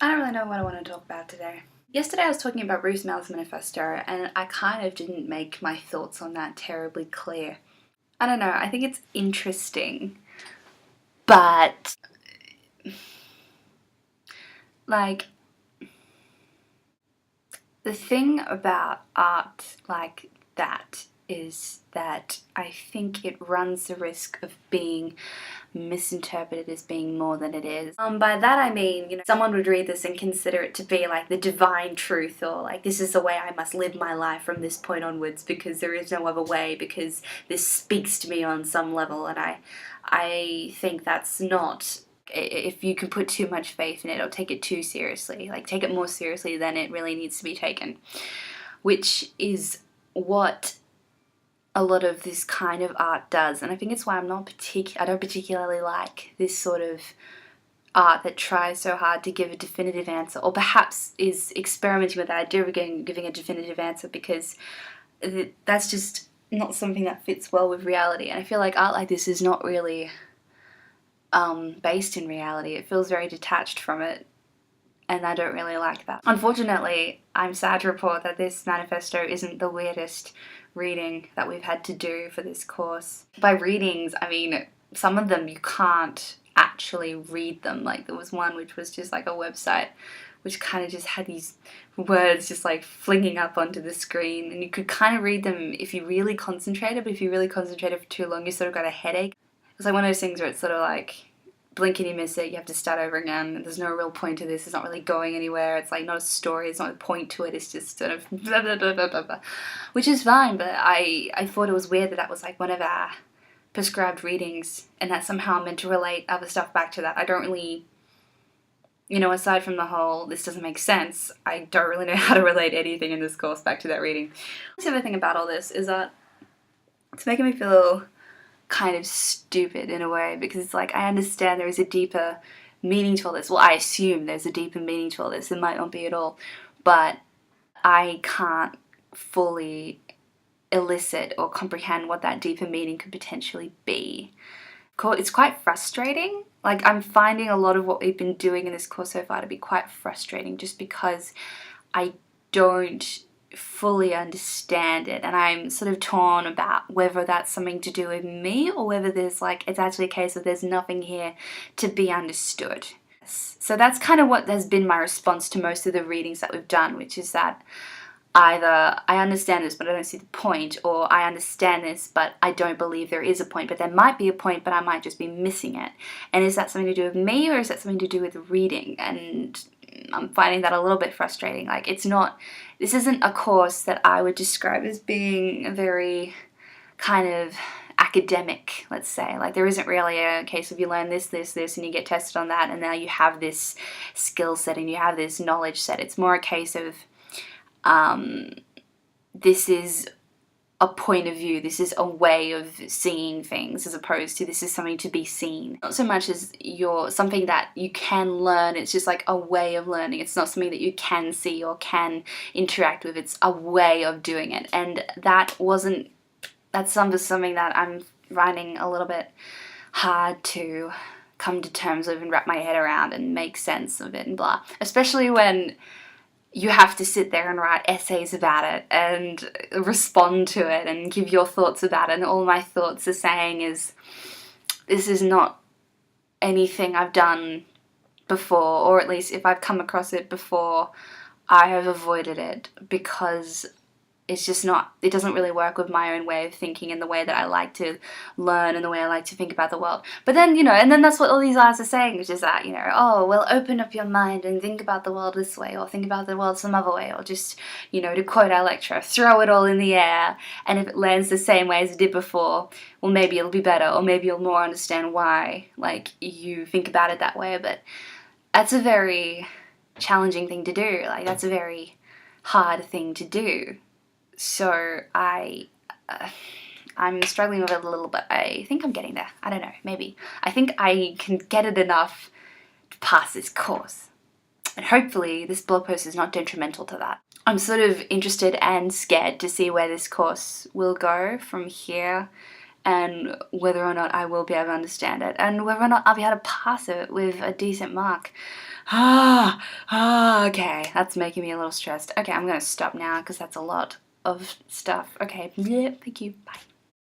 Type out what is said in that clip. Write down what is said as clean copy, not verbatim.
I don't really know what I want to talk about today. Yesterday I was talking about Bruce Mal's manifesto and I kind of didn't make my thoughts on that terribly clear. I don't know, I think it's interesting, but like the thing about art like that is that I think it runs the risk of being misinterpreted as being more than it is. By that I mean, someone would read this and consider it to be like the divine truth, or like this is the way I must live my life from this point onwards because there is no other way, because this speaks to me on some level, and I think that's not, if you can put too much faith in it or take it too seriously, like take it more seriously than it really needs to be taken, which is what a lot of this kind of art does. And I think it's why I don't particularly like this sort of art that tries so hard to give a definitive answer, or perhaps is experimenting with the idea of giving a definitive answer, because that's just not something that fits well with reality. And I feel like art like this is not really based in reality. It feels very detached from it, and I don't really like that. Unfortunately, I'm sad to report that this manifesto isn't the weirdest reading that we've had to do for this course. By readings, I mean some of them you can't actually read them. Like there was one which was just like a website which kind of just had these words just like flinging up onto the screen, and you could kind of read them if you really concentrated, but if you really concentrated for too long you sort of got a headache. It's like one of those things where it's sort of like blink and you miss it, you have to start over again, there's no real point to this, it's not really going anywhere, it's like not a story, it's not a point to it, it's just sort of blah blah blah blah blah blah. Which is fine, but I thought it was weird that that was like one of our prescribed readings, and that somehow meant to relate other stuff back to that. I don't really, aside from the whole this doesn't make sense, I don't really know how to relate anything in this course back to that reading. The other thing about all this is that it's making me feel kind of stupid in a way, because it's like I understand there is a deeper meaning to all this. Well, I assume there's a deeper meaning to all this. It might not be at all, but I can't fully elicit or comprehend what that deeper meaning could potentially be. It's quite frustrating. Like I'm finding a lot of what we've been doing in this course so far to be quite frustrating, just because I don't fully understand it, and I'm sort of torn about whether that's something to do with me, or whether there's like, it's actually a case of there's nothing here to be understood. So that's kind of what has been my response to most of the readings that we've done, which is that either I understand this but I don't see the point, or I understand this but I don't believe there is a point, but there might be a point but I might just be missing it. And is that something to do with me, or is that something to do with reading? And I'm finding that a little bit frustrating. Like this isn't a course that I would describe as being very kind of academic, let's say. Like there isn't really a case of you learn this, and you get tested on that, and now you have this skill set and you have this knowledge set. It's more a case of this is a point of view, this is a way of seeing things, as opposed to this is something to be seen. Not so much as something that you can learn, it's just like a way of learning. It's not something that you can see or can interact with, it's a way of doing it. And that's something that I'm finding a little bit hard to come to terms with and wrap my head around and make sense of it and blah. Especially when you have to sit there and write essays about it and respond to it and give your thoughts about it, and all my thoughts are saying is, this is not anything I've done before, or at least if I've come across it before, I have avoided it because it's just not, it doesn't really work with my own way of thinking and the way that I like to learn and the way I like to think about the world. But then, and then that's what all these artists are saying, which is that, oh, well, open up your mind and think about the world this way, or think about the world some other way, or just, to quote our lecturer, throw it all in the air, and if it lands the same way as it did before, well, maybe it'll be better, or maybe you'll more understand why, like, you think about it that way. But that's a very challenging thing to do. Like, that's a very hard thing to do. So I'm struggling with it a little bit. I think I'm getting there. I don't know, maybe. I think I can get it enough to pass this course. And hopefully this blog post is not detrimental to that. I'm sort of interested and scared to see where this course will go from here, and whether or not I will be able to understand it, and whether or not I'll be able to pass it with a decent mark. Okay, that's making me a little stressed. Okay, I'm gonna stop now because that's a lot of stuff. Okay, yeah, thank you, bye.